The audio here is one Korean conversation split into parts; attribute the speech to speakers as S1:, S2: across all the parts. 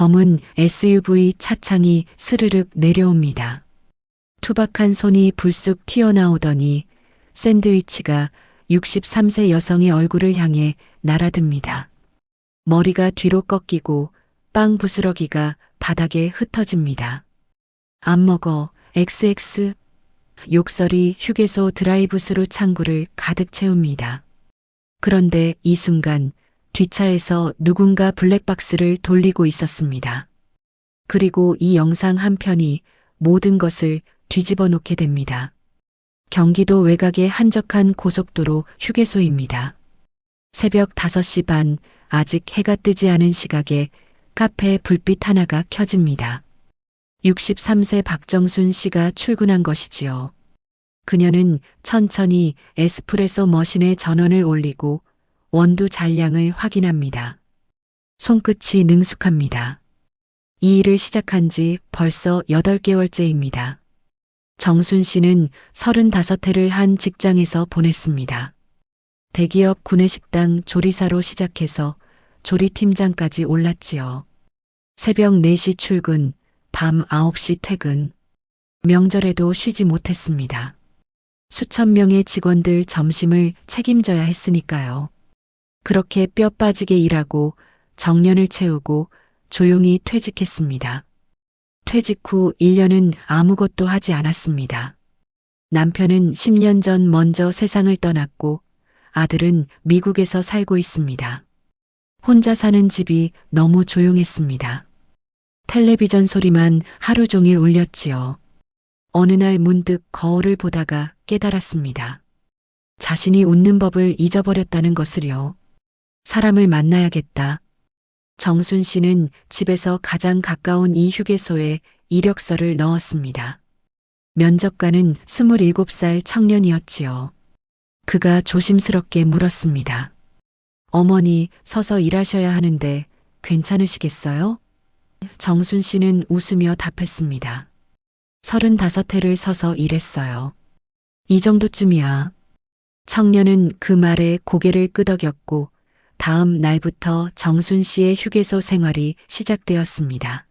S1: 검은 SUV 차창이 스르륵 내려옵니다. 투박한 손이 불쑥 튀어나오더니 샌드위치가 63세 여성의 얼굴을 향해 날아듭니다. 머리가 뒤로 꺾이고 빵 부스러기가 바닥에 흩어집니다. 안 먹어, XX. 욕설이 휴게소 드라이브스루 창구를 가득 채웁니다. 그런데 이 순간 뒷차에서 누군가 블랙박스를 돌리고 있었습니다. 그리고 이 영상 한 편이 모든 것을 뒤집어 놓게 됩니다. 경기도 외곽의 한적한 고속도로 휴게소입니다. 새벽 5시 반, 아직 해가 뜨지 않은 시각에 카페 불빛 하나가 켜집니다. 63세 박정순 씨가 출근한 것이지요. 그녀는 천천히 에스프레소 머신에 전원을 올리고 원두 잔량을 확인합니다. 손끝이 능숙합니다. 이 일을 시작한 지 벌써 8개월째입니다. 정순 씨는 35회를 한 직장에서 보냈습니다. 대기업 구내식당 조리사로 시작해서 조리팀장까지 올랐지요. 새벽 4시 출근, 밤 9시 퇴근. 명절에도 쉬지 못했습니다. 수천 명의 직원들 점심을 책임져야 했으니까요. 그렇게 뼈 빠지게 일하고 정년을 채우고 조용히 퇴직했습니다. 퇴직 후 1년은 아무것도 하지 않았습니다. 남편은 10년 전 먼저 세상을 떠났고 아들은 미국에서 살고 있습니다. 혼자 사는 집이 너무 조용했습니다. 텔레비전 소리만 하루 종일 울렸지요. 어느 날 문득 거울을 보다가 깨달았습니다. 자신이 웃는 법을 잊어버렸다는 것을요. 사람을 만나야겠다. 정순 씨는 집에서 가장 가까운 이 휴게소에 이력서를 넣었습니다. 면접관은 27살 청년이었지요. 그가 조심스럽게 물었습니다. 어머니, 서서 일하셔야 하는데 괜찮으시겠어요? 정순 씨는 웃으며 답했습니다. 35회를 서서 일했어요. 이 정도쯤이야. 청년은 그 말에 고개를 끄덕였고 다음 날부터 정순 씨의 휴게소 생활이 시작되었습니다.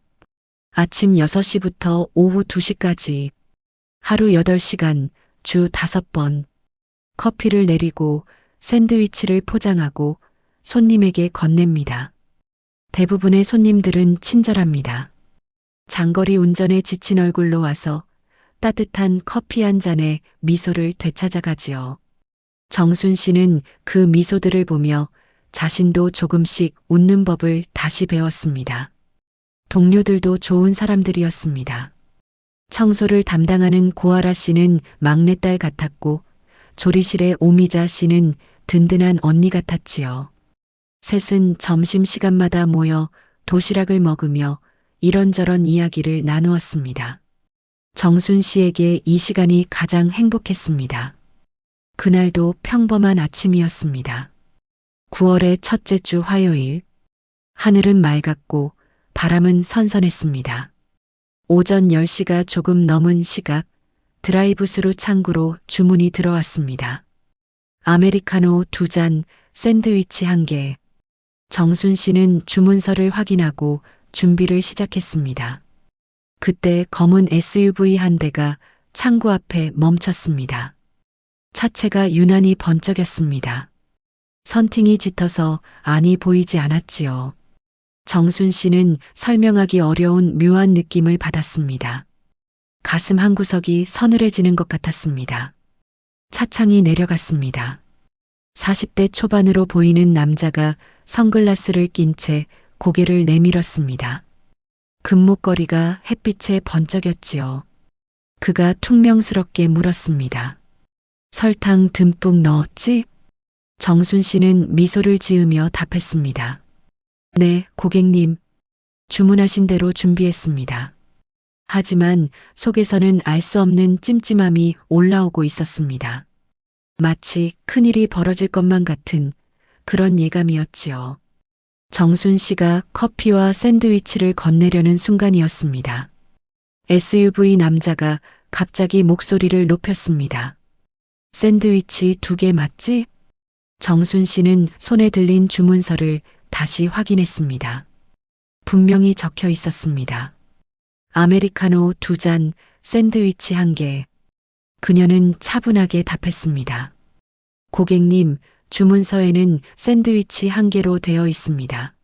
S1: 아침 6시부터 오후 2시까지 하루 8시간 주 5번 커피를 내리고 샌드위치를 포장하고 손님에게 건넵니다. 대부분의 손님들은 친절합니다. 장거리 운전에 지친 얼굴로 와서 따뜻한 커피 한 잔에 미소를 되찾아가지요. 정순 씨는 그 미소들을 보며 자신도 조금씩 웃는 법을 다시 배웠습니다. 동료들도 좋은 사람들이었습니다. 청소를 담당하는 고아라 씨는 막내딸 같았고 조리실의 오미자 씨는 든든한 언니 같았지요. 셋은 점심시간마다 모여 도시락을 먹으며 이런저런 이야기를 나누었습니다. 정순 씨에게 이 시간이 가장 행복했습니다. 그날도 평범한 아침이었습니다. 9월의 첫째 주 화요일. 하늘은 맑았고 바람은 선선했습니다. 오전 10시가 조금 넘은 시각 드라이브스루 창구로 주문이 들어왔습니다. 아메리카노 2잔, 샌드위치 1개. 정순 씨는 주문서를 확인하고 준비를 시작했습니다. 그때 검은 SUV 한 대가 창구 앞에 멈췄습니다. 차체가 유난히 번쩍였습니다. 선팅이 짙어서 안이 보이지 않았지요. 정순 씨는 설명하기 어려운 묘한 느낌을 받았습니다. 가슴 한구석이 서늘해지는 것 같았습니다. 차창이 내려갔습니다. 40대 초반으로 보이는 남자가 선글라스를 낀 채 고개를 내밀었습니다. 금목걸이가 햇빛에 번쩍였지요. 그가 퉁명스럽게 물었습니다. 설탕 듬뿍 넣었지? 정순 씨는 미소를 지으며 답했습니다. 네, 고객님. 주문하신 대로 준비했습니다. 하지만 속에서는 알 수 없는 찜찜함이 올라오고 있었습니다. 마치 큰일이 벌어질 것만 같은 그런 예감이었지요. 정순 씨가 커피와 샌드위치를 건네려는 순간이었습니다. SUV 남자가 갑자기 목소리를 높였습니다. 샌드위치 2개 맞지? 정순 씨는 손에 들린 주문서를 다시 확인했습니다. 분명히 적혀 있었습니다. 아메리카노 2잔, 샌드위치 1개. 그녀는 차분하게 답했습니다. 고객님, 주문서에는 샌드위치 1개로 되어 있습니다.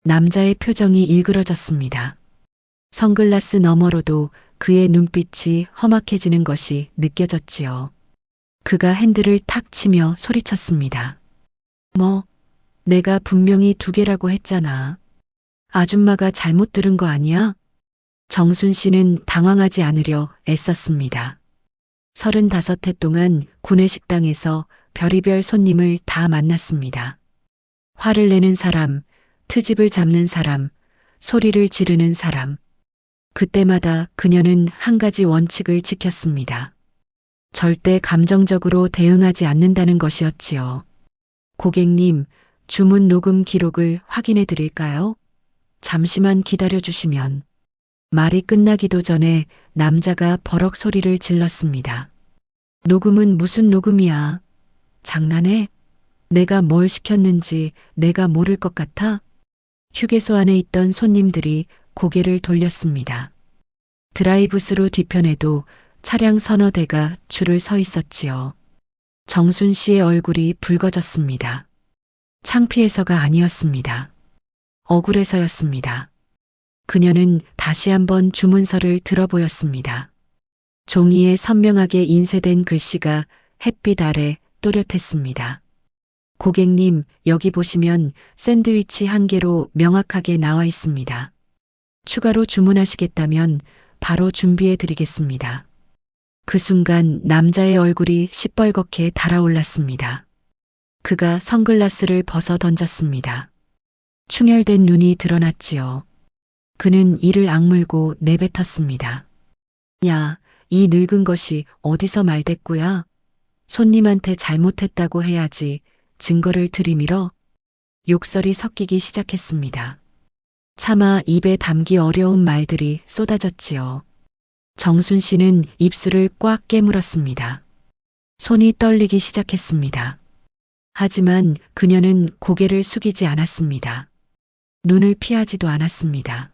S1: 남자의 표정이 일그러졌습니다. 선글라스 너머로도 그의 눈빛이 험악해지는 것이 느껴졌지요. 그가 핸들을 탁 치며 소리쳤습니다. 내가 분명히 2개라고 했잖아. 아줌마가 잘못 들은 거 아니야? 정순 씨는 당황하지 않으려 애썼습니다. 35해 동안 구내식당에서 별의별 손님을 다 만났습니다. 화를 내는 사람, 트집을 잡는 사람, 소리를 지르는 사람. 그때마다 그녀는 한 가지 원칙을 지켰습니다. 절대 감정적으로 대응하지 않는다는 것이었지요. 고객님, 주문 녹음 기록을 확인해 드릴까요? 잠시만 기다려 주시면. 말이 끝나기도 전에 남자가 버럭 소리를 질렀습니다. 녹음은 무슨 녹음이야? 장난해? 내가 뭘 시켰는지 내가 모를 것 같아? 휴게소 안에 있던 손님들이 고개를 돌렸습니다. 드라이브스루 뒤편에도 차량 서너 대가 줄을 서 있었지요. 정순 씨의 얼굴이 붉어졌습니다. 창피해서가 아니었습니다. 억울해서였습니다. 그녀는 다시 한번 주문서를 들어보였습니다. 종이에 선명하게 인쇄된 글씨가 햇빛 아래 또렷했습니다. 고객님, 여기 보시면 샌드위치 1개로 명확하게 나와 있습니다. 추가로 주문하시겠다면 바로 준비해 드리겠습니다. 그 순간 남자의 얼굴이 시뻘겋게 달아올랐습니다. 그가 선글라스를 벗어 던졌습니다. 충혈된 눈이 드러났지요. 그는 이를 악물고 내뱉었습니다. 야, 이 늙은 것이 어디서 말대꾸야? 손님한테 잘못했다고 해야지 증거를 들이밀어? 욕설이 섞이기 시작했습니다. 차마 입에 담기 어려운 말들이 쏟아졌지요. 정순 씨는 입술을 꽉 깨물었습니다. 손이 떨리기 시작했습니다. 하지만 그녀는 고개를 숙이지 않았습니다. 눈을 피하지도 않았습니다.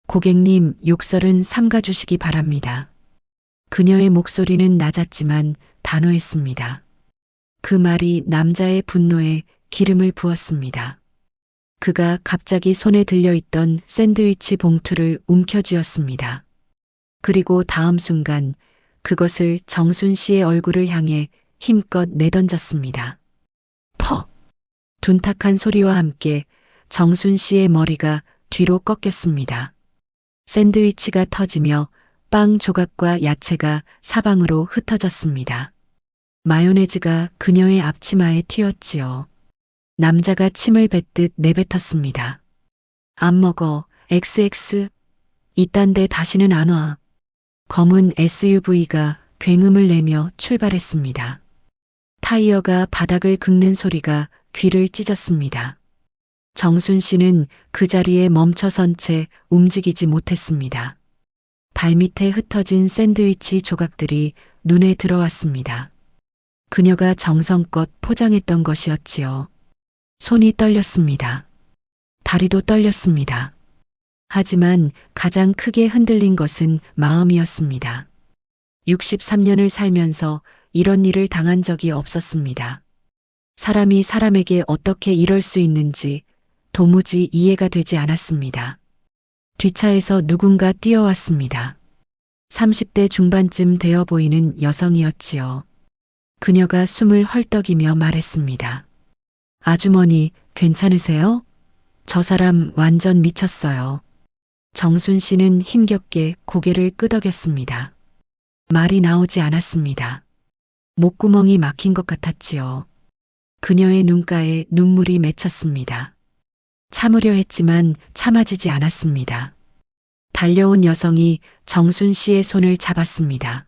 S1: 고객님, 욕설은 삼가주시기 바랍니다. 그녀의 목소리는 낮았지만 단호했습니다. 그 말이 남자의 분노에 기름을 부었습니다. 그가 갑자기 손에 들려있던 샌드위치 봉투를 움켜쥐었습니다. 그리고 다음 순간 그것을 정순 씨의 얼굴을 향해 힘껏 내던졌습니다. 퍽! 둔탁한 소리와 함께 정순 씨의 머리가 뒤로 꺾였습니다. 샌드위치가 터지며 빵 조각과 야채가 사방으로 흩어졌습니다. 마요네즈가 그녀의 앞치마에 튀었지요. 남자가 침을 뱉듯 내뱉었습니다. 안 먹어, XX. 이딴 데 다시는 안 와. 검은 SUV가 굉음을 내며 출발했습니다. 타이어가 바닥을 긁는 소리가 귀를 찢었습니다. 정순 씨는 그 자리에 멈춰선 채 움직이지 못했습니다. 발밑에 흩어진 샌드위치 조각들이 눈에 들어왔습니다. 그녀가 정성껏 포장했던 것이었지요. 손이 떨렸습니다. 다리도 떨렸습니다. 하지만 가장 크게 흔들린 것은 마음이었습니다. 63년을 살면서 이런 일을 당한 적이 없었습니다. 사람이 사람에게 어떻게 이럴 수 있는지 도무지 이해가 되지 않았습니다. 뒷차에서 누군가 뛰어왔습니다. 30대 중반쯤 되어 보이는 여성이었지요. 그녀가 숨을 헐떡이며 말했습니다. 아주머니, 괜찮으세요? 저 사람 완전 미쳤어요. 정순 씨는 힘겹게 고개를 끄덕였습니다. 말이 나오지 않았습니다. 목구멍이 막힌 것 같았지요. 그녀의 눈가에 눈물이 맺혔습니다. 참으려 했지만 참아지지 않았습니다. 달려온 여성이 정순 씨의 손을 잡았습니다.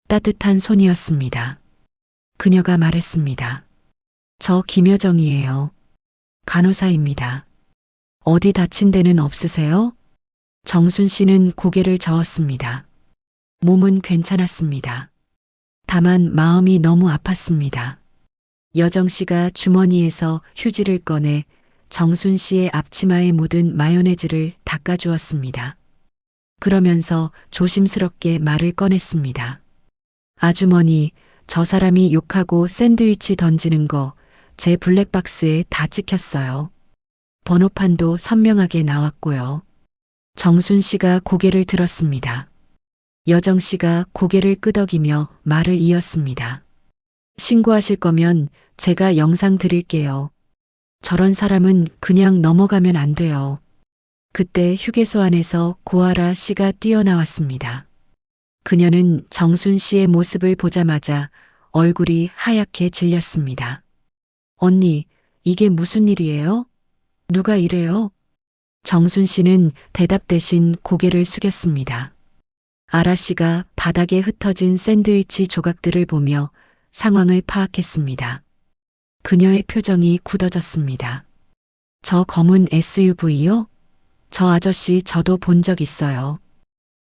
S1: 따뜻한 손이었습니다. 그녀가 말했습니다. 저 김여정이에요. 간호사입니다. 어디 다친 데는 없으세요? 정순 씨는 고개를 저었습니다. 몸은 괜찮았습니다. 다만 마음이 너무 아팠습니다. 여정 씨가 주머니에서 휴지를 꺼내 정순 씨의 앞치마에 묻은 마요네즈를 닦아주었습니다. 그러면서 조심스럽게 말을 꺼냈습니다. 아주머니, 저 사람이 욕하고 샌드위치 던지는 거 제 블랙박스에 다 찍혔어요. 번호판도 선명하게 나왔고요. 정순 씨가 고개를 들었습니다. 여정 씨가 고개를 끄덕이며 말을 이었습니다. 신고하실 거면 제가 영상 드릴게요. 저런 사람은 그냥 넘어가면 안 돼요. 그때 휴게소 안에서 고아라 씨가 뛰어나왔습니다. 그녀는 정순 씨의 모습을 보자마자 얼굴이 하얗게 질렸습니다. 언니, 이게 무슨 일이에요? 누가 이래요? 정순 씨는 대답 대신 고개를 숙였습니다. 아라 씨가 바닥에 흩어진 샌드위치 조각들을 보며 상황을 파악했습니다. 그녀의 표정이 굳어졌습니다. 저 검은 SUV요? 저 아저씨 저도 본 적 있어요.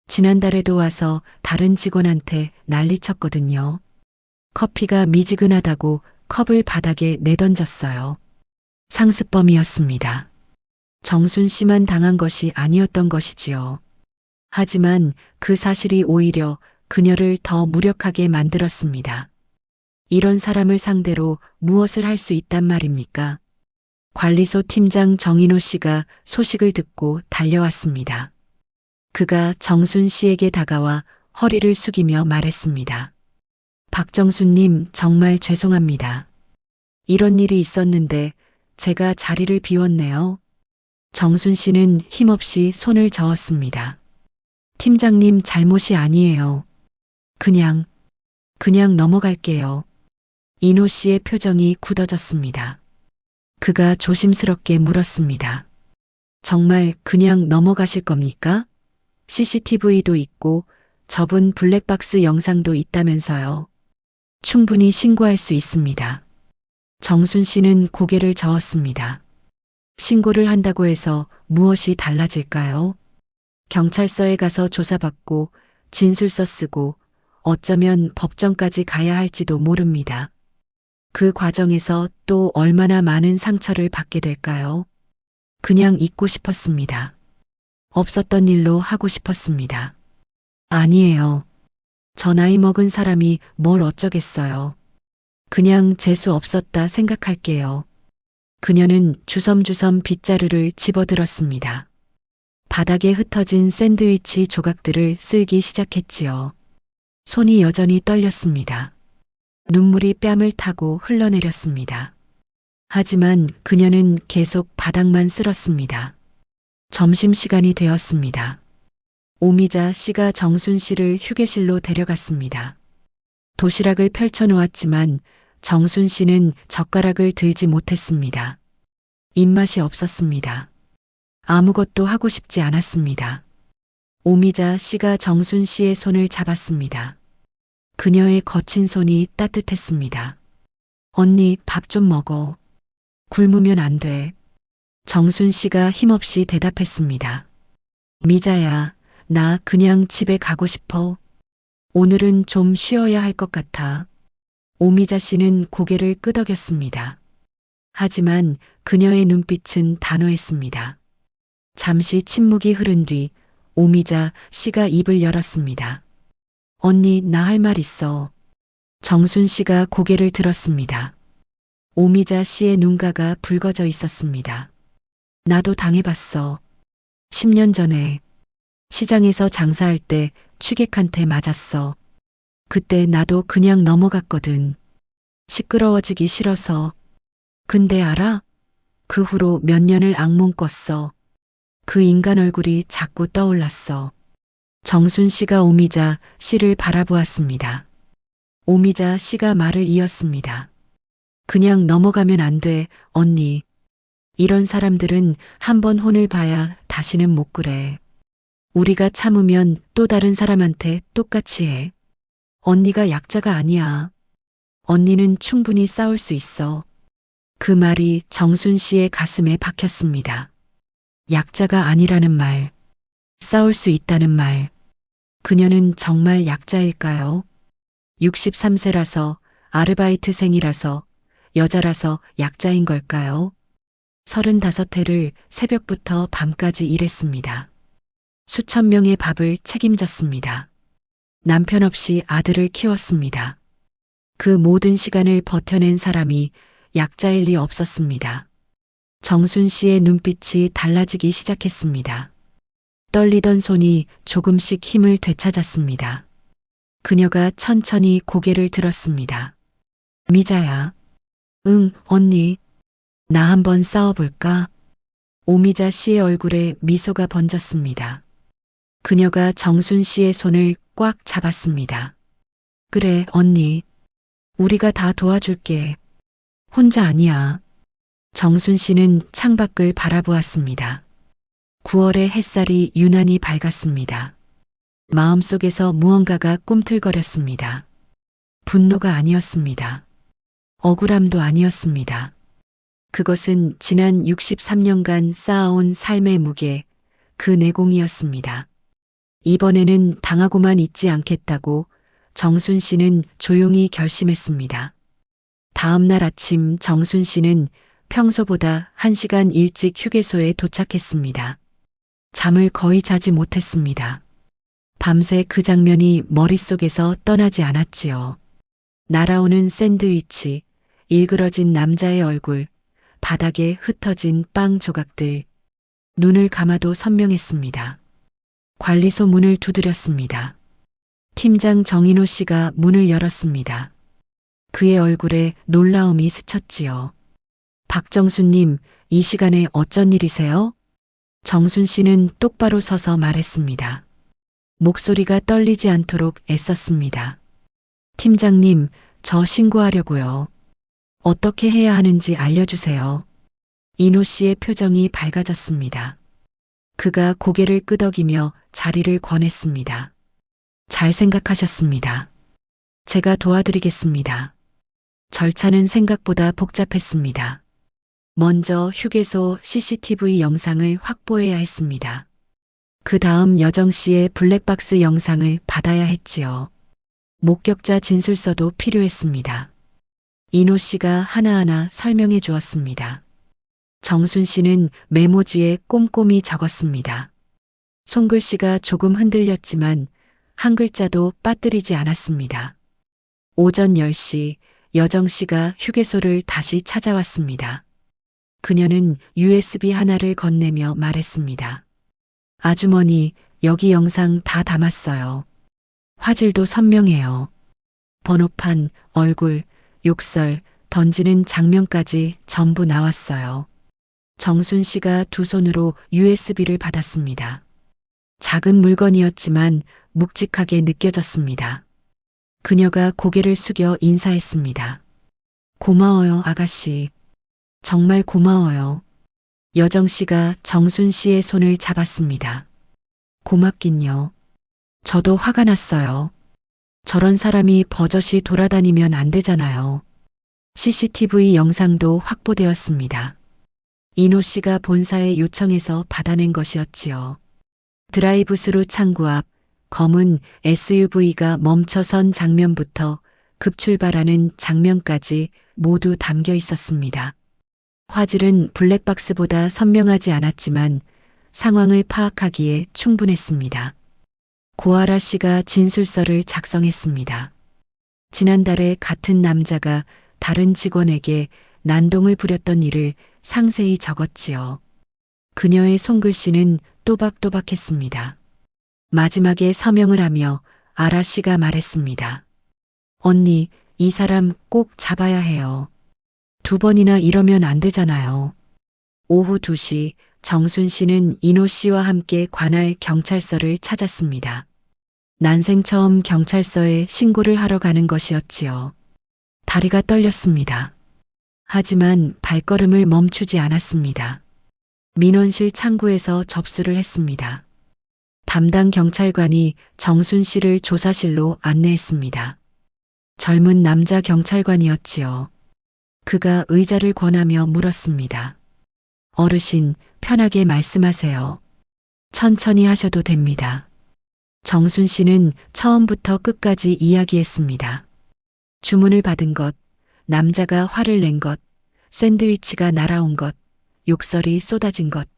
S1: 지난달에도 와서 다른 직원한테 난리쳤거든요. 커피가 미지근하다고 컵을 바닥에 내던졌어요. 상습범이었습니다. 정순 씨만 당한 것이 아니었던 것이지요. 하지만 그 사실이 오히려 그녀를 더 무력하게 만들었습니다. 이런 사람을 상대로 무엇을 할 수 있단 말입니까? 관리소 팀장 정인호 씨가 소식을 듣고 달려왔습니다. 그가 정순 씨에게 다가와 허리를 숙이며 말했습니다. 박정수님, 정말 죄송합니다. 이런 일이 있었는데 제가 자리를 비웠네요. 정순 씨는 힘없이 손을 저었습니다. 팀장님 잘못이 아니에요. 그냥 넘어갈게요. 인호 씨의 표정이 굳어졌습니다. 그가 조심스럽게 물었습니다. 정말 그냥 넘어가실 겁니까? CCTV도 있고 접은 블랙박스 영상도 있다면서요. 충분히 신고할 수 있습니다. 정순 씨는 고개를 저었습니다. 신고를 한다고 해서 무엇이 달라질까요? 경찰서에 가서 조사받고 진술서 쓰고 어쩌면 법정까지 가야 할지도 모릅니다. 그 과정에서 또 얼마나 많은 상처를 받게 될까요? 그냥 잊고 싶었습니다. 없었던 일로 하고 싶었습니다. 아니에요. 저 나이 먹은 사람이 뭘 어쩌겠어요. 그냥 재수 없었다 생각할게요. 그녀는 주섬주섬 빗자루를 집어들었습니다. 바닥에 흩어진 샌드위치 조각들을 쓸기 시작했지요. 손이 여전히 떨렸습니다. 눈물이 뺨을 타고 흘러내렸습니다. 하지만 그녀는 계속 바닥만 쓸었습니다. 점심시간이 되었습니다. 오미자 씨가 정순 씨를 휴게실로 데려갔습니다. 도시락을 펼쳐놓았지만 정순 씨는 젓가락을 들지 못했습니다. 입맛이 없었습니다. 아무것도 하고 싶지 않았습니다. 오미자 씨가 정순 씨의 손을 잡았습니다. 그녀의 거친 손이 따뜻했습니다. 언니, 밥 좀 먹어. 굶으면 안 돼. 정순 씨가 힘없이 대답했습니다. 미자야, 나 그냥 집에 가고 싶어. 오늘은 좀 쉬어야 할 것 같아. 오미자 씨는 고개를 끄덕였습니다. 하지만 그녀의 눈빛은 단호했습니다. 잠시 침묵이 흐른 뒤 오미자 씨가 입을 열었습니다. 언니, 나 할 말 있어. 정순 씨가 고개를 들었습니다. 오미자 씨의 눈가가 붉어져 있었습니다. 나도 당해봤어. 10년 전에 시장에서 장사할 때 취객한테 맞았어. 그때 나도 그냥 넘어갔거든. 시끄러워지기 싫어서. 근데 알아? 그 후로 몇 년을 악몽 꿨어. 그 인간 얼굴이 자꾸 떠올랐어. 정순 씨가 오미자 씨를 바라보았습니다. 오미자 씨가 말을 이었습니다. 그냥 넘어가면 안 돼, 언니. 이런 사람들은 한 번 혼을 봐야 다시는 못 그래. 우리가 참으면 또 다른 사람한테 똑같이 해. 언니가 약자가 아니야. 언니는 충분히 싸울 수 있어. 그 말이 정순 씨의 가슴에 박혔습니다. 약자가 아니라는 말, 싸울 수 있다는 말. 그녀는 정말 약자일까요? 63세라서, 아르바이트생이라서, 여자라서 약자인 걸까요? 35회를 새벽부터 밤까지 일했습니다. 수천 명의 밥을 책임졌습니다. 남편 없이 아들을 키웠습니다. 그 모든 시간을 버텨낸 사람이 약자일 리 없었습니다. 정순 씨의 눈빛이 달라지기 시작했습니다. 떨리던 손이 조금씩 힘을 되찾았습니다. 그녀가 천천히 고개를 들었습니다. 미자야. 응, 언니. 나 한번 싸워볼까? 오미자 씨의 얼굴에 미소가 번졌습니다. 그녀가 정순 씨의 손을 꽉 잡았습니다. 그래, 언니. 우리가 다 도와줄게. 혼자 아니야. 정순 씨는 창밖을 바라보았습니다. 9월의 햇살이 유난히 밝았습니다. 마음속에서 무언가가 꿈틀거렸습니다. 분노가 아니었습니다. 억울함도 아니었습니다. 그것은 지난 63년간 쌓아온 삶의 무게, 그 내공이었습니다. 이번에는 당하고만 있지 않겠다고 정순 씨는 조용히 결심했습니다. 다음 날 아침 정순 씨는 평소보다 1시간 일찍 휴게소에 도착했습니다. 잠을 거의 자지 못했습니다. 밤새 그 장면이 머릿속에서 떠나지 않았지요. 날아오는 샌드위치, 일그러진 남자의 얼굴, 바닥에 흩어진 빵 조각들. 눈을 감아도 선명했습니다. 관리소 문을 두드렸습니다. 팀장 정인호 씨가 문을 열었습니다. 그의 얼굴에 놀라움이 스쳤지요. 박정수님, 이 시간에 어쩐 일이세요? 정순 씨는 똑바로 서서 말했습니다. 목소리가 떨리지 않도록 애썼습니다. 팀장님, 저 신고하려고요. 어떻게 해야 하는지 알려주세요. 인호 씨의 표정이 밝아졌습니다. 그가 고개를 끄덕이며 자리를 권했습니다. 잘 생각하셨습니다. 제가 도와드리겠습니다. 절차는 생각보다 복잡했습니다. 먼저 휴게소 CCTV 영상을 확보해야 했습니다. 그 다음 여정 씨의 블랙박스 영상을 받아야 했지요. 목격자 진술서도 필요했습니다. 인호 씨가 하나하나 설명해 주었습니다. 정순 씨는 메모지에 꼼꼼히 적었습니다. 손글씨가 조금 흔들렸지만 한 글자도 빠뜨리지 않았습니다. 오전 10시 여정 씨가 휴게소를 다시 찾아왔습니다. 그녀는 USB 하나를 건네며 말했습니다. 아주머니, 여기 영상 다 담았어요. 화질도 선명해요. 번호판, 얼굴, 욕설, 던지는 장면까지 전부 나왔어요. 정순 씨가 두 손으로 USB를 받았습니다. 작은 물건이었지만 묵직하게 느껴졌습니다. 그녀가 고개를 숙여 인사했습니다. 고마워요, 아가씨. 정말 고마워요. 여정 씨가 정순 씨의 손을 잡았습니다. 고맙긴요. 저도 화가 났어요. 저런 사람이 버젓이 돌아다니면 안 되잖아요. CCTV 영상도 확보되었습니다. 인호 씨가 본사에 요청해서 받아낸 것이었지요. 드라이브스루 창구 앞 검은 SUV가 멈춰선 장면부터 급출발하는 장면까지 모두 담겨 있었습니다. 화질은 블랙박스보다 선명하지 않았지만 상황을 파악하기에 충분했습니다. 고아라 씨가 진술서를 작성했습니다. 지난달에 같은 남자가 다른 직원에게 난동을 부렸던 일을 상세히 적었지요. 그녀의 손글씨는 또박또박했습니다. 마지막에 서명을 하며 아라 씨가 말했습니다. 언니, 이 사람 꼭 잡아야 해요. 2번이나 이러면 안 되잖아요. 오후 2시 정순 씨는 인호 씨와 함께 관할 경찰서를 찾았습니다. 난생 처음 경찰서에 신고를 하러 가는 것이었지요. 다리가 떨렸습니다. 하지만 발걸음을 멈추지 않았습니다. 민원실 창구에서 접수를 했습니다. 담당 경찰관이 정순 씨를 조사실로 안내했습니다. 젊은 남자 경찰관이었지요. 그가 의자를 권하며 물었습니다. 어르신, 편하게 말씀하세요. 천천히 하셔도 됩니다. 정순 씨는 처음부터 끝까지 이야기했습니다. 주문을 받은 것, 남자가 화를 낸 것, 샌드위치가 날아온 것, 욕설이 쏟아진 것.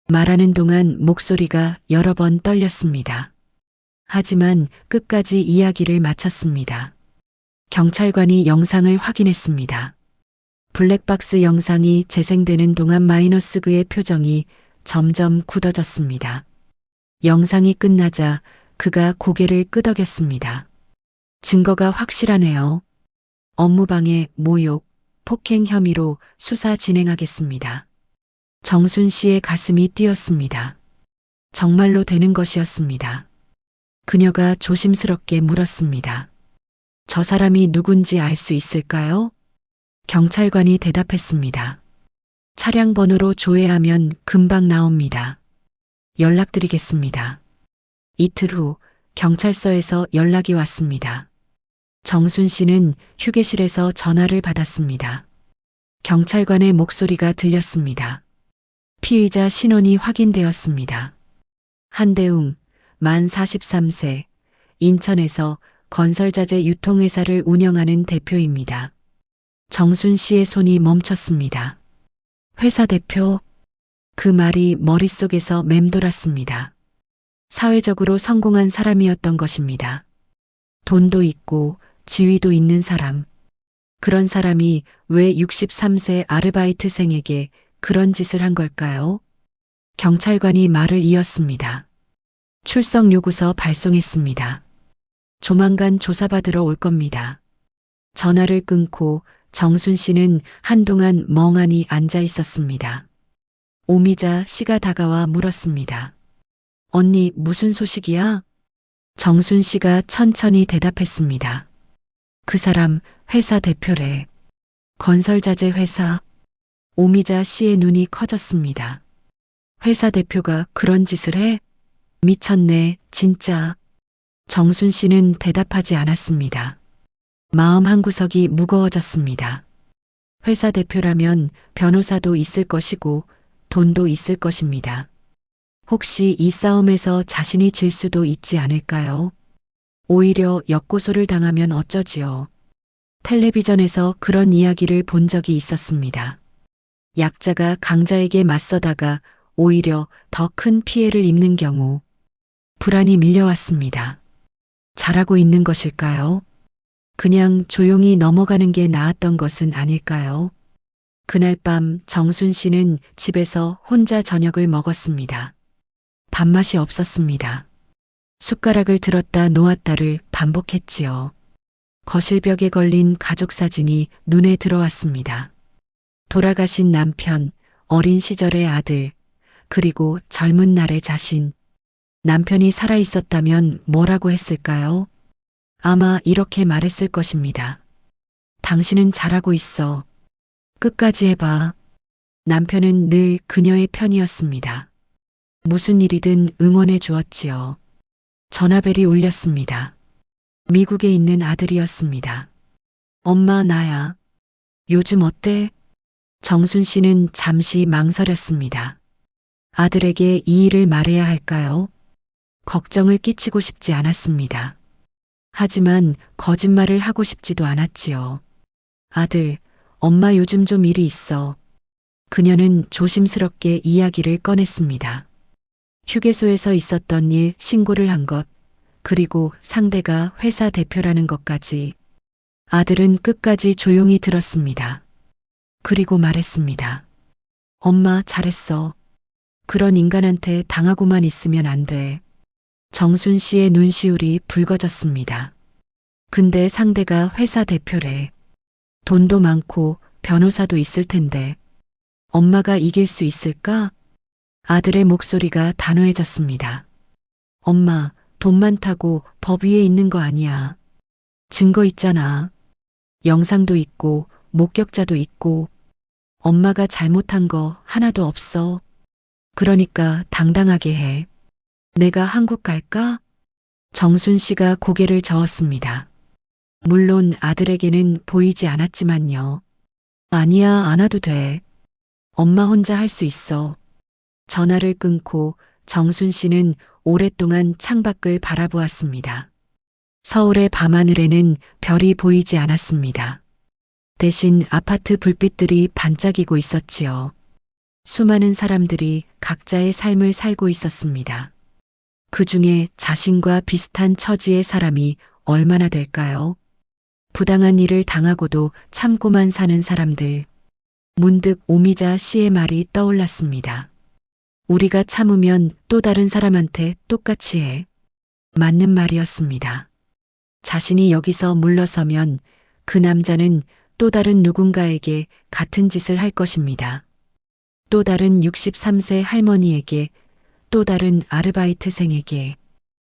S1: 말하는 동안 목소리가 여러 번 떨렸습니다. 하지만 끝까지 이야기를 마쳤습니다. 경찰관이 영상을 확인했습니다. 블랙박스 영상이 재생되는 동안 마이너스 그의 표정이 점점 굳어졌습니다. 영상이 끝나자 그가 고개를 끄덕였습니다. 증거가 확실하네요. 업무방해, 모욕, 폭행 혐의로 수사 진행하겠습니다. 정순 씨의 가슴이 뛰었습니다. 정말로 되는 것이었습니다. 그녀가 조심스럽게 물었습니다. 저 사람이 누군지 알 수 있을까요? 경찰관이 대답했습니다. 차량 번호로 조회하면 금방 나옵니다. 연락드리겠습니다. 이틀 후 경찰서에서 연락이 왔습니다. 정순 씨는 휴게실에서 전화를 받았습니다. 경찰관의 목소리가 들렸습니다. 피의자 신원이 확인되었습니다. 한대웅, 만 43세, 인천에서 건설자재 유통회사를 운영하는 대표입니다. 정순 씨의 손이 멈췄습니다. 회사 대표? 그 말이 머릿속에서 맴돌았습니다. 사회적으로 성공한 사람이었던 것입니다. 돈도 있고 지위도 있는 사람. 그런 사람이 왜 63세 아르바이트생에게 그런 짓을 한 걸까요? 경찰관이 말을 이었습니다. 출석 요구서 발송했습니다. 조만간 조사받으러 올 겁니다. 전화를 끊고 정순 씨는 한동안 멍하니 앉아 있었습니다. 오미자 씨가 다가와 물었습니다. 언니, 무슨 소식이야? 정순 씨가 천천히 대답했습니다. 그 사람 회사 대표래. 건설자재 회사. 오미자 씨의 눈이 커졌습니다. 회사 대표가 그런 짓을 해? 미쳤네, 진짜. 정순 씨는 대답하지 않았습니다. 마음 한구석이 무거워졌습니다. 회사 대표라면 변호사도 있을 것이고 돈도 있을 것입니다. 혹시 이 싸움에서 자신이 질 수도 있지 않을까요? 오히려 역고소를 당하면 어쩌지요? 텔레비전에서 그런 이야기를 본 적이 있었습니다. 약자가 강자에게 맞서다가 오히려 더 큰 피해를 입는 경우. 불안이 밀려왔습니다. 잘하고 있는 것일까요? 그냥 조용히 넘어가는 게 나았던 것은 아닐까요? 그날 밤 정순 씨는 집에서 혼자 저녁을 먹었습니다. 밥맛이 없었습니다. 숟가락을 들었다 놓았다를 반복했지요. 거실벽에 걸린 가족 사진이 눈에 들어왔습니다. 돌아가신 남편, 어린 시절의 아들, 그리고 젊은 날의 자신. 남편이 살아 있었다면 뭐라고 했을까요? 아마 이렇게 말했을 것입니다. 당신은 잘하고 있어. 끝까지 해봐. 남편은 늘 그녀의 편이었습니다. 무슨 일이든 응원해 주었지요. 전화벨이 울렸습니다. 미국에 있는 아들이었습니다. 엄마, 나야. 요즘 어때? 정순 씨는 잠시 망설였습니다. 아들에게 이 일을 말해야 할까요? 걱정을 끼치고 싶지 않았습니다. 하지만 거짓말을 하고 싶지도 않았지요. 아들, 엄마 요즘 좀 일이 있어. 그녀는 조심스럽게 이야기를 꺼냈습니다. 휴게소에서 있었던 일 신고를 한 것, 그리고 상대가 회사 대표라는 것까지. 아들은 끝까지 조용히 들었습니다. 그리고 말했습니다. 엄마, 잘했어. 그런 인간한테 당하고만 있으면 안 돼. 정순 씨의 눈시울이 붉어졌습니다. 근데 상대가 회사 대표래. 돈도 많고 변호사도 있을 텐데. 엄마가 이길 수 있을까? 아들의 목소리가 단호해졌습니다. 엄마, 돈 많다고 법 위에 있는 거 아니야. 증거 있잖아. 영상도 있고 목격자도 있고. 엄마가 잘못한 거 하나도 없어. 그러니까 당당하게 해. 내가 한국 갈까? 정순 씨가 고개를 저었습니다. 물론 아들에게는 보이지 않았지만요. 아니야, 안 와도 돼. 엄마 혼자 할 수 있어. 전화를 끊고 정순 씨는 오랫동안 창밖을 바라보았습니다. 서울의 밤하늘에는 별이 보이지 않았습니다. 대신 아파트 불빛들이 반짝이고 있었지요. 수많은 사람들이 각자의 삶을 살고 있었습니다. 그 중에 자신과 비슷한 처지의 사람이 얼마나 될까요? 부당한 일을 당하고도 참고만 사는 사람들. 문득 오미자 씨의 말이 떠올랐습니다. 우리가 참으면 또 다른 사람한테 똑같이 해. 맞는 말이었습니다. 자신이 여기서 물러서면 그 남자는 또 다른 누군가에게 같은 짓을 할 것입니다. 또 다른 63세 할머니에게, 또 다른 아르바이트생에게.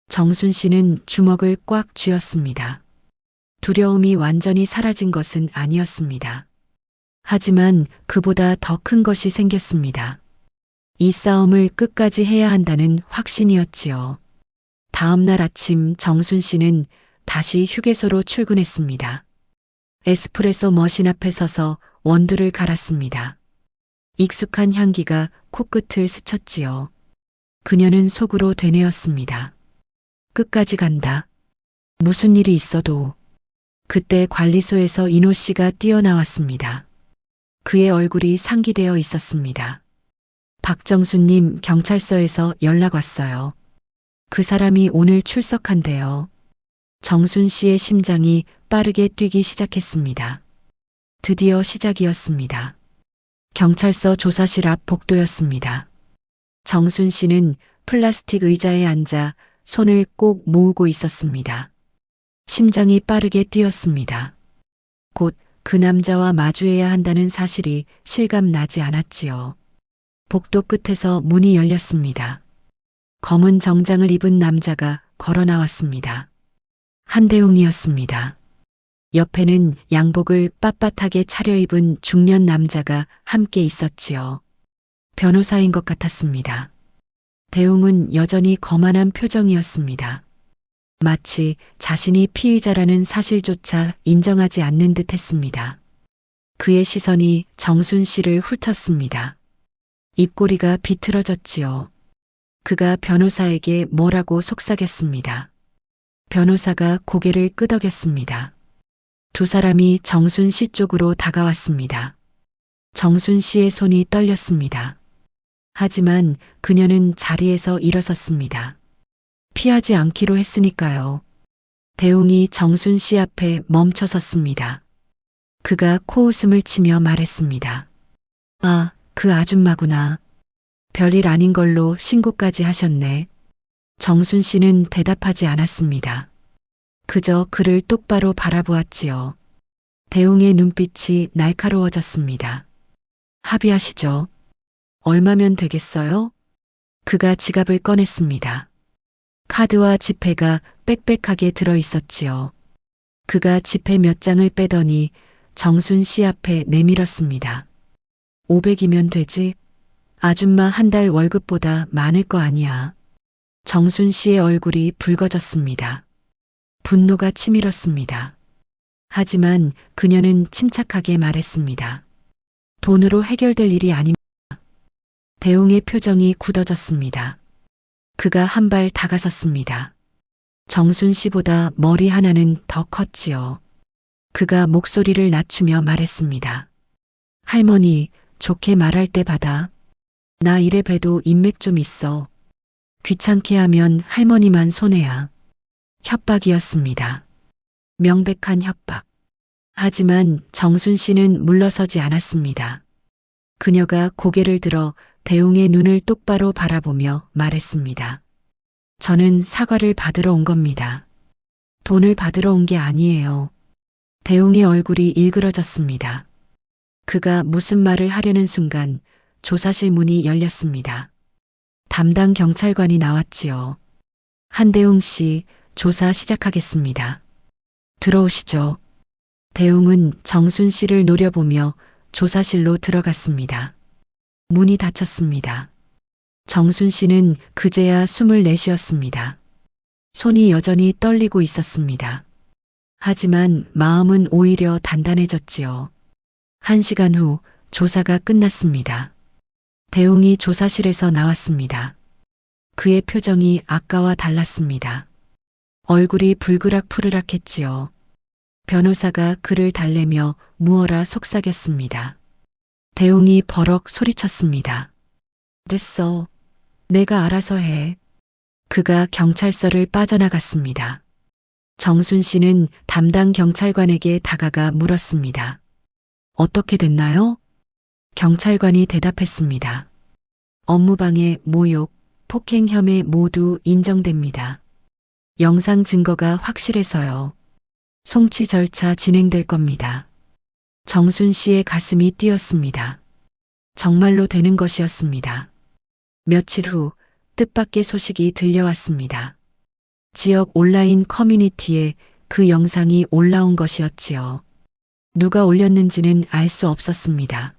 S1: 정순 씨는 주먹을 꽉 쥐었습니다. 두려움이 완전히 사라진 것은 아니었습니다. 하지만 그보다 더 큰 것이 생겼습니다. 이 싸움을 끝까지 해야 한다는 확신이었지요. 다음 날 아침 정순 씨는 다시 휴게소로 출근했습니다. 에스프레소 머신 앞에 서서 원두를 갈았습니다. 익숙한 향기가 코끝을 스쳤지요. 그녀는 속으로 되뇌었습니다. 끝까지 간다. 무슨 일이 있어도. 그때 관리소에서 인호 씨가 뛰어나왔습니다. 그의 얼굴이 상기되어 있었습니다. 박정수님, 경찰서에서 연락 왔어요. 그 사람이 오늘 출석한대요. 정순 씨의 심장이 빠르게 뛰기 시작했습니다. 드디어 시작이었습니다. 경찰서 조사실 앞 복도였습니다. 정순 씨는 플라스틱 의자에 앉아 손을 꼭 모으고 있었습니다. 심장이 빠르게 뛰었습니다. 곧 그 남자와 마주해야 한다는 사실이 실감나지 않았지요. 복도 끝에서 문이 열렸습니다. 검은 정장을 입은 남자가 걸어 나왔습니다. 한대웅이었습니다. 옆에는 양복을 빳빳하게 차려입은 중년 남자가 함께 있었지요. 변호사인 것 같았습니다. 대웅은 여전히 거만한 표정이었습니다. 마치 자신이 피의자라는 사실조차 인정하지 않는 듯 했습니다. 그의 시선이 정순 씨를 훑었습니다. 입꼬리가 비틀어졌지요. 그가 변호사에게 뭐라고 속삭였습니다. 변호사가 고개를 끄덕였습니다. 두 사람이 정순 씨 쪽으로 다가왔습니다. 정순 씨의 손이 떨렸습니다. 하지만 그녀는 자리에서 일어섰습니다. 피하지 않기로 했으니까요. 대웅이 정순 씨 앞에 멈춰섰습니다. 그가 코웃음을 치며 말했습니다. 아, 그 아줌마구나. 별일 아닌 걸로 신고까지 하셨네. 정순 씨는 대답하지 않았습니다. 그저 그를 똑바로 바라보았지요. 대웅의 눈빛이 날카로워졌습니다. 합의하시죠. 얼마면 되겠어요? 그가 지갑을 꺼냈습니다. 카드와 지폐가 빽빽하게 들어 있었지요. 그가 지폐 몇 장을 빼더니 정순 씨 앞에 내밀었습니다. 500이면 되지? 아줌마 한 달 월급보다 많을 거 아니야. 정순 씨의 얼굴이 붉어졌습니다. 분노가 치밀었습니다. 하지만 그녀는 침착하게 말했습니다. 돈으로 해결될 일이 아닙니다. 대웅의 표정이 굳어졌습니다. 그가 한 발 다가섰습니다. 정순 씨보다 머리 하나는 더 컸지요. 그가 목소리를 낮추며 말했습니다. 할머니, 좋게 말할 때 받아. 나 이래 봬도 인맥 좀 있어. 귀찮게 하면 할머니만 손해야. 협박이었습니다. 명백한 협박. 하지만 정순 씨는 물러서지 않았습니다. 그녀가 고개를 들어 대웅의 눈을 똑바로 바라보며 말했습니다. 저는 사과를 받으러 온 겁니다. 돈을 받으러 온 게 아니에요. 대웅의 얼굴이 일그러졌습니다. 그가 무슨 말을 하려는 순간 조사실 문이 열렸습니다. 담당 경찰관이 나왔지요. 한대웅 씨, 조사 시작하겠습니다. 들어오시죠. 대웅은 정순 씨를 노려보며 조사실로 들어갔습니다. 문이 닫혔습니다. 정순 씨는 그제야 숨을 내쉬었습니다. 손이 여전히 떨리고 있었습니다. 하지만 마음은 오히려 단단해졌지요. 1시간 후 조사가 끝났습니다. 대웅이 조사실에서 나왔습니다. 그의 표정이 아까와 달랐습니다. 얼굴이 불그락푸르락했지요. 변호사가 그를 달래며 무어라 속삭였습니다. 대웅이 버럭 소리쳤습니다. 됐어. 내가 알아서 해. 그가 경찰서를 빠져나갔습니다. 정순 씨는 담당 경찰관에게 다가가 물었습니다. 어떻게 됐나요? 경찰관이 대답했습니다. 업무방해, 모욕, 폭행 혐의 모두 인정됩니다. 영상 증거가 확실해서요. 송치 절차 진행될 겁니다. 정순 씨의 가슴이 뛰었습니다. 정말로 되는 것이었습니다. 며칠 후 뜻밖의 소식이 들려왔습니다. 지역 온라인 커뮤니티에 그 영상이 올라온 것이었지요. 누가 올렸는지는 알 수 없었습니다.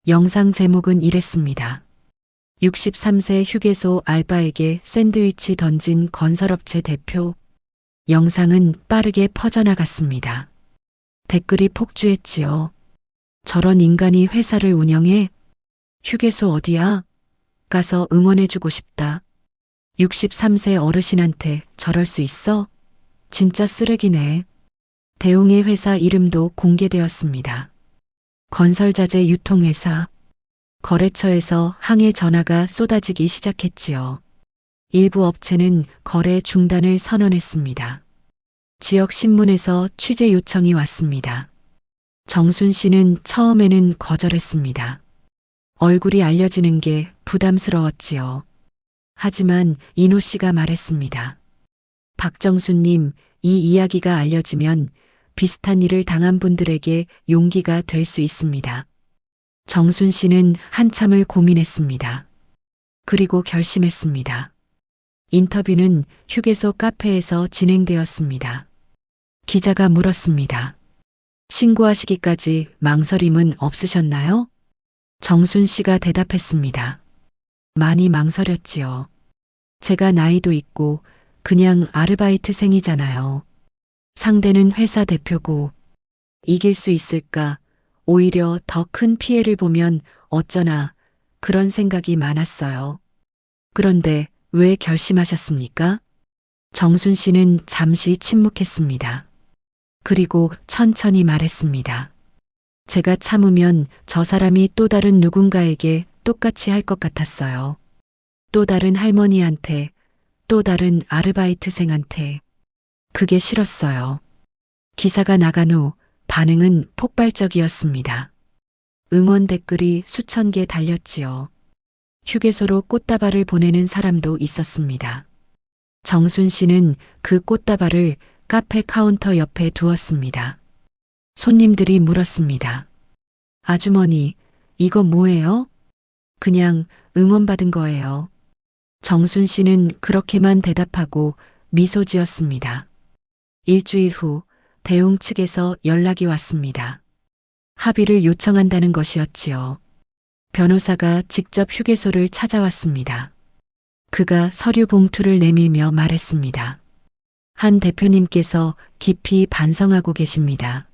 S1: 영상 제목은 이랬습니다. 63세 휴게소 알바에게 샌드위치 던진 건설업체 대표. 영상은 빠르게 퍼져나갔습니다. 댓글이 폭주했지요. 저런 인간이 회사를 운영해? 휴게소 어디야? 가서 응원해주고 싶다. 63세 어르신한테 저럴 수 있어? 진짜 쓰레기네. 대웅의 회사 이름도 공개되었습니다. 건설자재 유통회사. 거래처에서 항해 전화가 쏟아지기 시작했지요. 일부 업체는 거래 중단을 선언했습니다. 지역 신문에서 취재 요청이 왔습니다. 정순 씨는 처음에는 거절했습니다. 얼굴이 알려지는 게 부담스러웠지요. 하지만 인호 씨가 말했습니다. 박정수님, 이 이야기가 알려지면 비슷한 일을 당한 분들에게 용기가 될 수 있습니다. 정순 씨는 한참을 고민했습니다. 그리고 결심했습니다. 인터뷰는 휴게소 카페에서 진행되었습니다. 기자가 물었습니다. 신고하시기까지 망설임은 없으셨나요? 정순 씨가 대답했습니다. 많이 망설였지요. 제가 나이도 있고 그냥 아르바이트생이잖아요. 상대는 회사 대표고 이길 수 있을까? 오히려 더 큰 피해를 보면 어쩌나 그런 생각이 많았어요. 그런데 왜 결심하셨습니까? 정순 씨는 잠시 침묵했습니다. 그리고 천천히 말했습니다. 제가 참으면 저 사람이 또 다른 누군가에게 똑같이 할 것 같았어요. 또 다른 할머니한테, 또 다른 아르바이트생한테. 그게 싫었어요. 기사가 나간 후 반응은 폭발적이었습니다. 응원 댓글이 수천 개 달렸지요. 휴게소로 꽃다발을 보내는 사람도 있었습니다. 정순 씨는 그 꽃다발을 카페 카운터 옆에 두었습니다. 손님들이 물었습니다. 아주머니, 이거 뭐예요? 그냥 응원받은 거예요. 정순 씨는 그렇게만 대답하고 미소 지었습니다. 일주일 후 대웅 측에서 연락이 왔습니다. 합의를 요청한다는 것이었지요. 변호사가 직접 휴게소를 찾아왔습니다. 그가 서류 봉투를 내밀며 말했습니다. 한 대표님께서 깊이 반성하고 계십니다.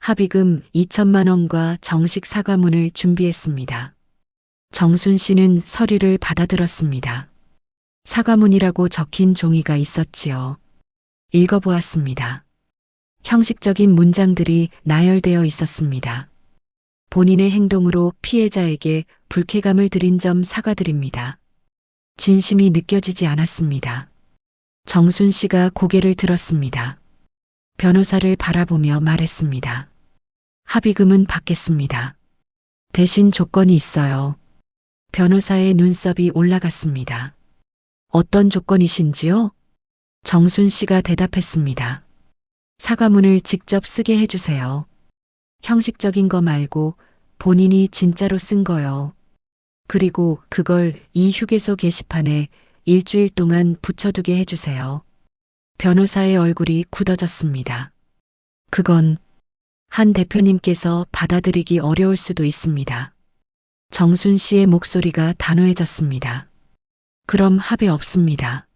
S1: 합의금 2천만 원과 정식 사과문을 준비했습니다. 정순 씨는 서류를 받아들었습니다. 사과문이라고 적힌 종이가 있었지요. 읽어보았습니다. 형식적인 문장들이 나열되어 있었습니다. 본인의 행동으로 피해자에게 불쾌감을 드린 점 사과드립니다. 진심이 느껴지지 않았습니다. 정순 씨가 고개를 들었습니다. 변호사를 바라보며 말했습니다. 합의금은 받겠습니다. 대신 조건이 있어요. 변호사의 눈썹이 올라갔습니다. 어떤 조건이신지요? 정순 씨가 대답했습니다. 사과문을 직접 쓰게 해주세요. 형식적인 거 말고 본인이 진짜로 쓴 거요. 그리고 그걸 이 휴게소 게시판에 일주일 동안 붙여두게 해주세요. 변호사의 얼굴이 굳어졌습니다. 그건 한 대표님께서 받아들이기 어려울 수도 있습니다. 정순 씨의 목소리가 단호해졌습니다. 그럼 합의 없습니다.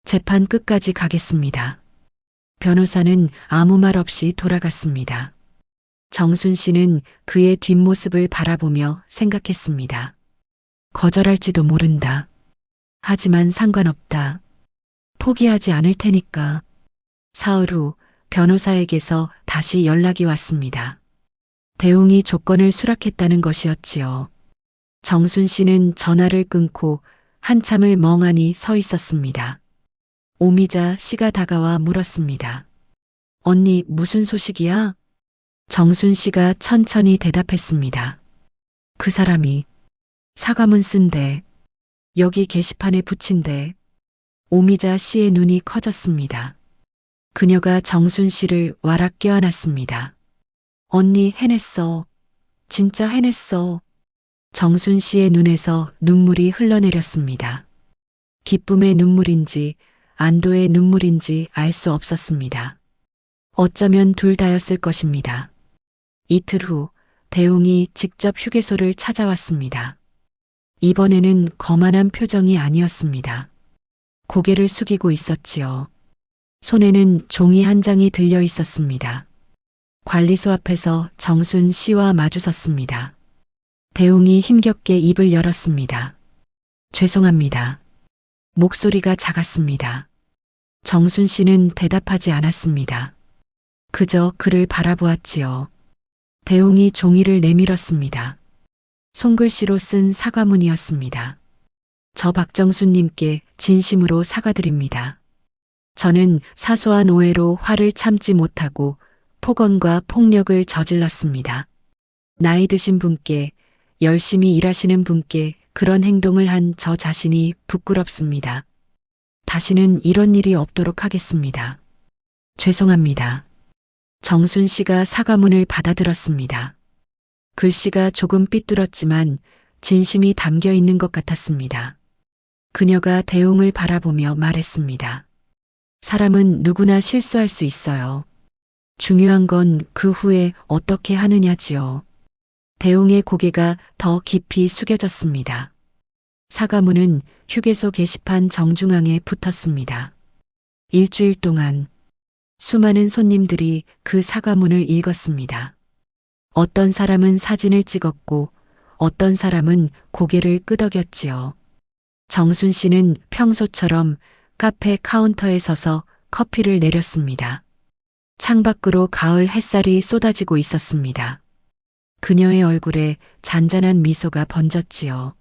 S1: 재판 끝까지 가겠습니다. 변호사는 아무 말 없이 돌아갔습니다. 정순 씨는 그의 뒷모습을 바라보며 생각했습니다. 거절할지도 모른다. 하지만 상관없다. 포기하지 않을 테니까. 사흘 후 변호사에게서 다시 연락이 왔습니다. 대웅이 조건을 수락했다는 것이었지요. 정순 씨는 전화를 끊고 한참을 멍하니 서 있었습니다. 오미자 씨가 다가와 물었습니다. 언니, 무슨 소식이야? 정순 씨가 천천히 대답했습니다. 그 사람이 사과문 쓴대. 여기 게시판에 붙인대. 오미자 씨의 눈이 커졌습니다. 그녀가 정순 씨를 와락 껴안았습니다. 언니, 해냈어. 진짜 해냈어. 정순 씨의 눈에서 눈물이 흘러내렸습니다. 기쁨의 눈물인지 안도의 눈물인지 알 수 없었습니다. 어쩌면 둘 다였을 것입니다. 이틀 후 대웅이 직접 휴게소를 찾아왔습니다. 이번에는 거만한 표정이 아니었습니다. 고개를 숙이고 있었지요. 손에는 종이 한 장이 들려 있었습니다. 관리소 앞에서 정순 씨와 마주섰습니다. 대웅이 힘겹게 입을 열었습니다. 죄송합니다. 목소리가 작았습니다. 정순 씨는 대답하지 않았습니다. 그저 그를 바라보았지요. 대웅이 종이를 내밀었습니다. 손글씨로 쓴 사과문이었습니다. 저 박정수님께 진심으로 사과드립니다. 저는 사소한 오해로 화를 참지 못하고 폭언과 폭력을 저질렀습니다. 나이 드신 분께, 열심히 일하시는 분께 그런 행동을 한 저 자신이 부끄럽습니다. 다시는 이런 일이 없도록 하겠습니다. 죄송합니다. 정순 씨가 사과문을 받아들었습니다. 글씨가 조금 삐뚤었지만 진심이 담겨 있는 것 같았습니다. 그녀가 대웅을 바라보며 말했습니다. 사람은 누구나 실수할 수 있어요. 중요한 건 그 후에 어떻게 하느냐지요. 대웅의 고개가 더 깊이 숙여졌습니다. 사과문은 휴게소 게시판 정중앙에 붙었습니다. 일주일 동안 수많은 손님들이 그 사과문을 읽었습니다. 어떤 사람은 사진을 찍었고 어떤 사람은 고개를 끄덕였지요. 정순 씨는 평소처럼 카페 카운터에 서서 커피를 내렸습니다. 창밖으로 가을 햇살이 쏟아지고 있었습니다. 그녀의 얼굴에 잔잔한 미소가 번졌지요.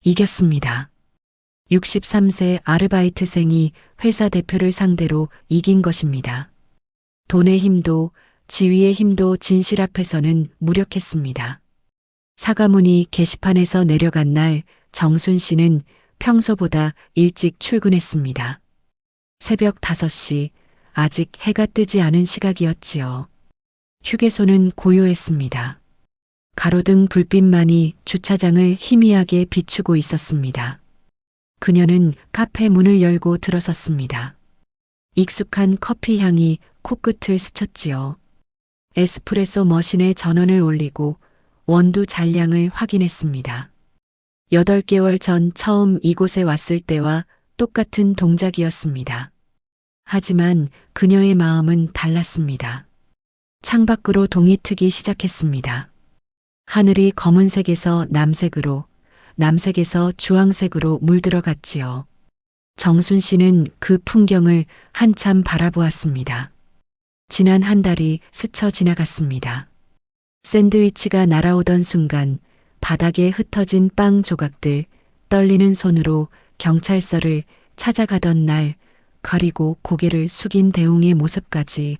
S1: 이겼습니다. 63세 아르바이트생이 회사 대표를 상대로 이긴 것입니다. 돈의 힘도 지위의 힘도 진실 앞에서는 무력했습니다. 사과문이 게시판에서 내려간 날 정순 씨는 평소보다 일찍 출근했습니다. 새벽 5시, 아직 해가 뜨지 않은 시각이었지요. 휴게소는 고요했습니다. 가로등 불빛만이 주차장을 희미하게 비추고 있었습니다. 그녀는 카페 문을 열고 들어섰습니다. 익숙한 커피 향이 코끝을 스쳤지요. 에스프레소 머신에 전원을 올리고 원두 잔량을 확인했습니다. 8개월 전 처음 이곳에 왔을 때와 똑같은 동작이었습니다. 하지만 그녀의 마음은 달랐습니다. 창밖으로 동이 트기 시작했습니다. 하늘이 검은색에서 남색으로, 남색에서 주황색으로 물들어갔지요. 정순 씨는 그 풍경을 한참 바라보았습니다. 지난 한 달이 스쳐 지나갔습니다. 샌드위치가 날아오던 순간 바닥에 흩어진 빵 조각들, 떨리는 손으로 경찰서를 찾아가던 날, 그리고 고개를 숙인 대웅의 모습까지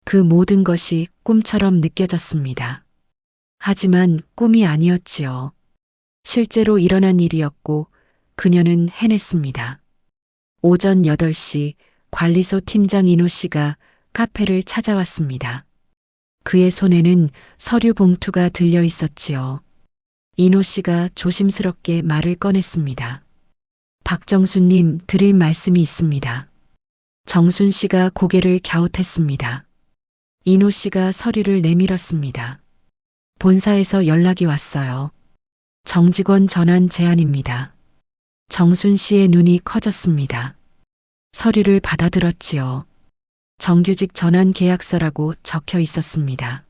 S1: 그 모든 것이 꿈처럼 느껴졌습니다. 하지만 꿈이 아니었지요. 실제로 일어난 일이었고 그녀는 해냈습니다. 오전 8시 관리소 팀장 인호 씨가 카페를 찾아왔습니다. 그의 손에는 서류 봉투가 들려 있었지요. 인호 씨가 조심스럽게 말을 꺼냈습니다. 박정수님, 드릴 말씀이 있습니다. 정순 씨가 고개를 갸웃했습니다. 인호 씨가 서류를 내밀었습니다. 본사에서 연락이 왔어요. 정직원 전환 제안입니다. 정순 씨의 눈이 커졌습니다. 서류를 받아들었지요. 정규직 전환 계약서라고 적혀 있었습니다.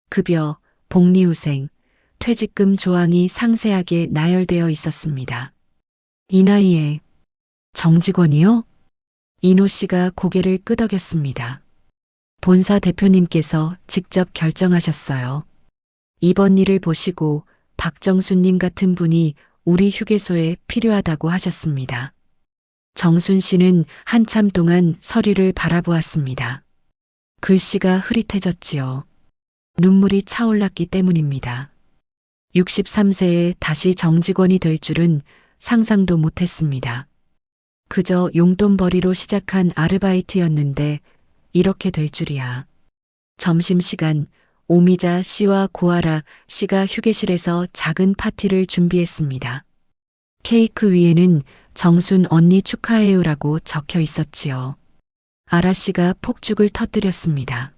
S1: 급여, 복리후생, 퇴직금 조항이 상세하게 나열되어 있었습니다. 이 나이에 정직원이요? 인호 씨가 고개를 끄덕였습니다. 본사 대표님께서 직접 결정하셨어요. 이번 일을 보시고 박정수님 같은 분이 우리 휴게소에 필요하다고 하셨습니다. 정순 씨는 한참 동안 서류를 바라보았습니다. 글씨가 흐릿해졌지요. 눈물이 차올랐기 때문입니다. 63세에 다시 정직원이 될 줄은 상상도 못했습니다. 그저 용돈벌이로 시작한 아르바이트였는데 이렇게 될 줄이야. 점심시간 오미자 씨와 고아라 씨가 휴게실에서 작은 파티를 준비했습니다. 케이크 위에는 정순 언니 축하해요라고 적혀 있었지요. 아라 씨가 폭죽을 터뜨렸습니다.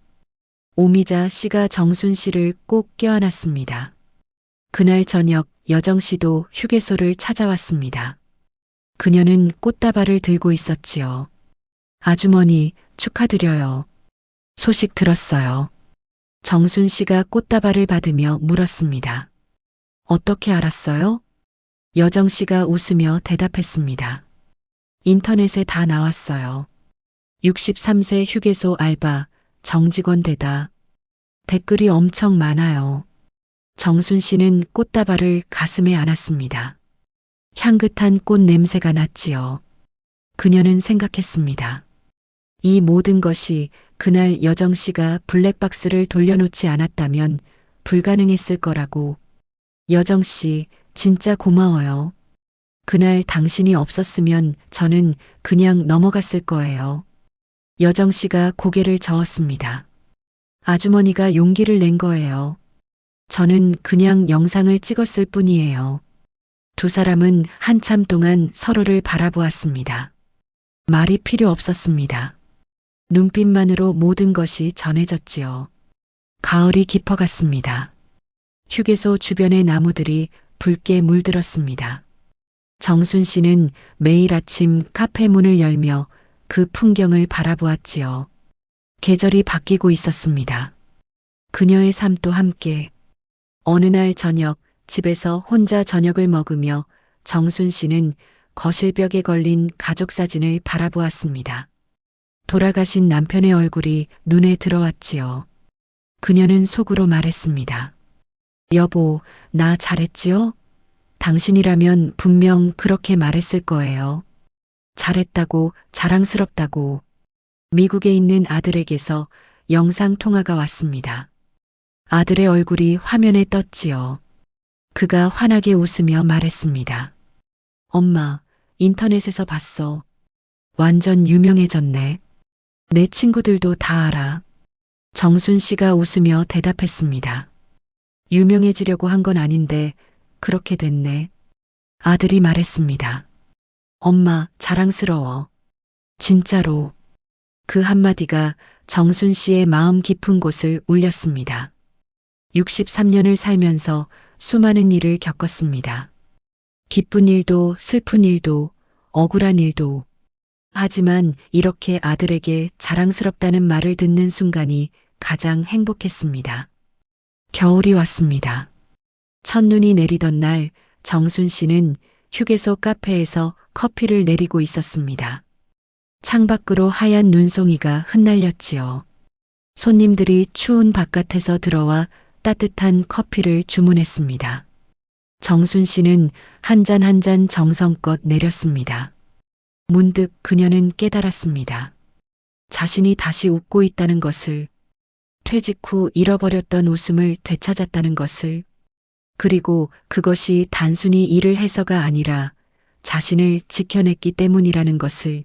S1: 오미자 씨가 정순 씨를 꼭 껴안았습니다. 그날 저녁 여정 씨도 휴게소를 찾아왔습니다. 그녀는 꽃다발을 들고 있었지요. 아주머니 축하드려요. 소식 들었어요. 정순 씨가 꽃다발을 받으며 물었습니다. 어떻게 알았어요? 여정 씨가 웃으며 대답했습니다. 인터넷에 다 나왔어요. 63세 휴게소 알바, 정직원 되다. 댓글이 엄청 많아요. 정순 씨는 꽃다발을 가슴에 안았습니다. 향긋한 꽃 냄새가 났지요. 그녀는 생각했습니다. 이 모든 것이 그날 여정 씨가 블랙박스를 돌려놓지 않았다면 불가능했을 거라고. 여정 씨, 진짜 고마워요. 그날 당신이 없었으면 저는 그냥 넘어갔을 거예요. 여정 씨가 고개를 저었습니다. 아주머니가 용기를 낸 거예요. 저는 그냥 영상을 찍었을 뿐이에요. 두 사람은 한참 동안 서로를 바라보았습니다. 말이 필요 없었습니다. 눈빛만으로 모든 것이 전해졌지요. 가을이 깊어갔습니다. 휴게소 주변의 나무들이 붉게 물들었습니다. 정순 씨는 매일 아침 카페 문을 열며 그 풍경을 바라보았지요. 계절이 바뀌고 있었습니다. 그녀의 삶도 함께. 어느 날 저녁 집에서 혼자 저녁을 먹으며 정순 씨는 거실벽에 걸린 가족 사진을 바라보았습니다. 돌아가신 남편의 얼굴이 눈에 들어왔지요. 그녀는 속으로 말했습니다. 여보, 나 잘했지요? 당신이라면 분명 그렇게 말했을 거예요. 잘했다고, 자랑스럽다고. 미국에 있는 아들에게서 영상 통화가 왔습니다. 아들의 얼굴이 화면에 떴지요. 그가 환하게 웃으며 말했습니다. 엄마, 인터넷에서 봤어. 완전 유명해졌네. 내 친구들도 다 알아. 정순 씨가 웃으며 대답했습니다. 유명해지려고 한 건 아닌데 그렇게 됐네. 아들이 말했습니다. 엄마, 자랑스러워. 진짜로. 그 한마디가 정순 씨의 마음 깊은 곳을 울렸습니다. 63년을 살면서 수많은 일을 겪었습니다. 기쁜 일도 슬픈 일도 억울한 일도. 하지만 이렇게 아들에게 자랑스럽다는 말을 듣는 순간이 가장 행복했습니다. 겨울이 왔습니다. 첫눈이 내리던 날 정순 씨는 휴게소 카페에서 커피를 내리고 있었습니다. 창밖으로 하얀 눈송이가 흩날렸지요. 손님들이 추운 바깥에서 들어와 따뜻한 커피를 주문했습니다. 정순 씨는 한 잔 한 잔 정성껏 내렸습니다. 문득 그녀는 깨달았습니다. 자신이 다시 웃고 있다는 것을, 퇴직 후 잃어버렸던 웃음을 되찾았다는 것을, 그리고 그것이 단순히 일을 해서가 아니라 자신을 지켜냈기 때문이라는 것을.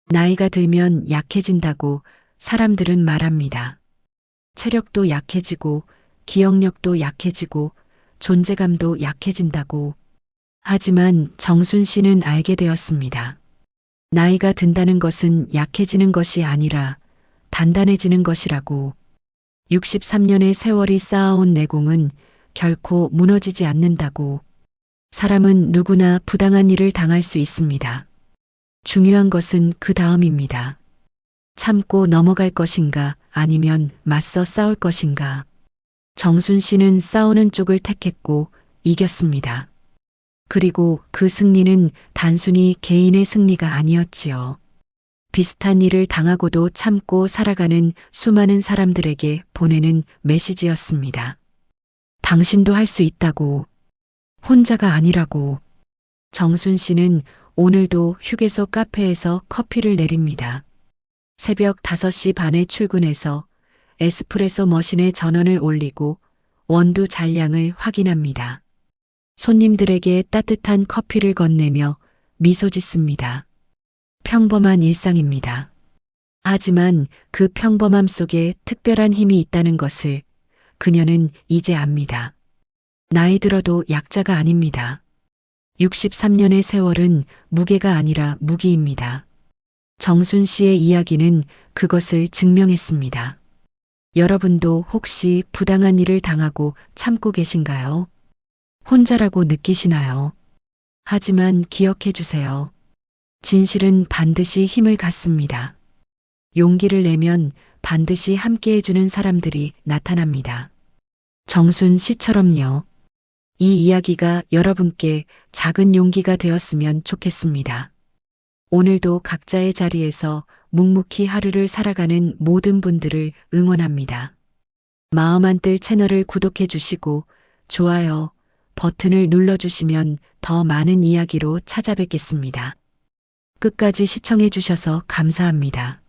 S1: 나이가 들면 약해진다고 사람들은 말합니다. 체력도 약해지고 기억력도 약해지고 존재감도 약해진다고. 하지만 정순 씨는 알게 되었습니다. 나이가 든다는 것은 약해지는 것이 아니라 단단해지는 것이라고. 63년의 세월이 쌓아온 내공은 결코 무너지지 않는다고. 사람은 누구나 부당한 일을 당할 수 있습니다. 중요한 것은 그 다음입니다. 참고 넘어갈 것인가 아니면 맞서 싸울 것인가. 정순 씨는 싸우는 쪽을 택했고 이겼습니다. 그리고 그 승리는 단순히 개인의 승리가 아니었지요. 비슷한 일을 당하고도 참고 살아가는 수많은 사람들에게 보내는 메시지였습니다. 당신도 할 수 있다고. 혼자가 아니라고. 정순 씨는 오늘도 휴게소 카페에서 커피를 내립니다. 새벽 5시 반에 출근해서 에스프레소 머신에 전원을 올리고 원두 잔량을 확인합니다. 손님들에게 따뜻한 커피를 건네며 미소 짓습니다. 평범한 일상입니다. 하지만 그 평범함 속에 특별한 힘이 있다는 것을 그녀는 이제 압니다. 나이 들어도 약자가 아닙니다. 63년의 세월은 무게가 아니라 무기입니다. 정순 씨의 이야기는 그것을 증명했습니다. 여러분도 혹시 부당한 일을 당하고 참고 계신가요? 혼자라고 느끼시나요? 하지만 기억해 주세요. 진실은 반드시 힘을 갖습니다. 용기를 내면 반드시 함께 해주는 사람들이 나타납니다. 정순 씨처럼요. 이 이야기가 여러분께 작은 용기가 되었으면 좋겠습니다. 오늘도 각자의 자리에서 묵묵히 하루를 살아가는 모든 분들을 응원합니다. 마음 한뜰 채널을 구독해 주시고 좋아요 버튼을 눌러주시면 더 많은 이야기로 찾아뵙겠습니다. 끝까지 시청해 주셔서 감사합니다.